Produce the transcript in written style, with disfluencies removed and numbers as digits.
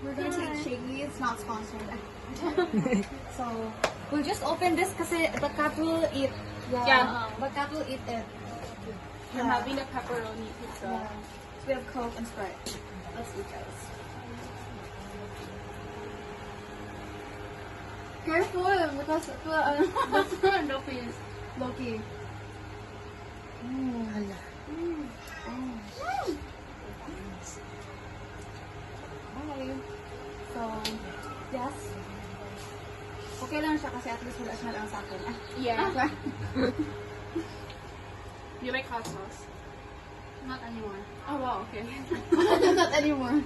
We're going to eat Shaggy. It's not sponsored. So, we'll just open this kasi the cat will eat. Yeah. The cat will eat it. I'm having a pepperoni pizza. Yeah. So we have Coke and Sprite. Let's eat, guys. Careful, because Loki. Loki. Hala. Okay. So, yes. Okay lang siya kasi at least wala siya lang sa akin. Yeah. You like hot sauce? Not anymore. Oh wow, okay. Not anymore.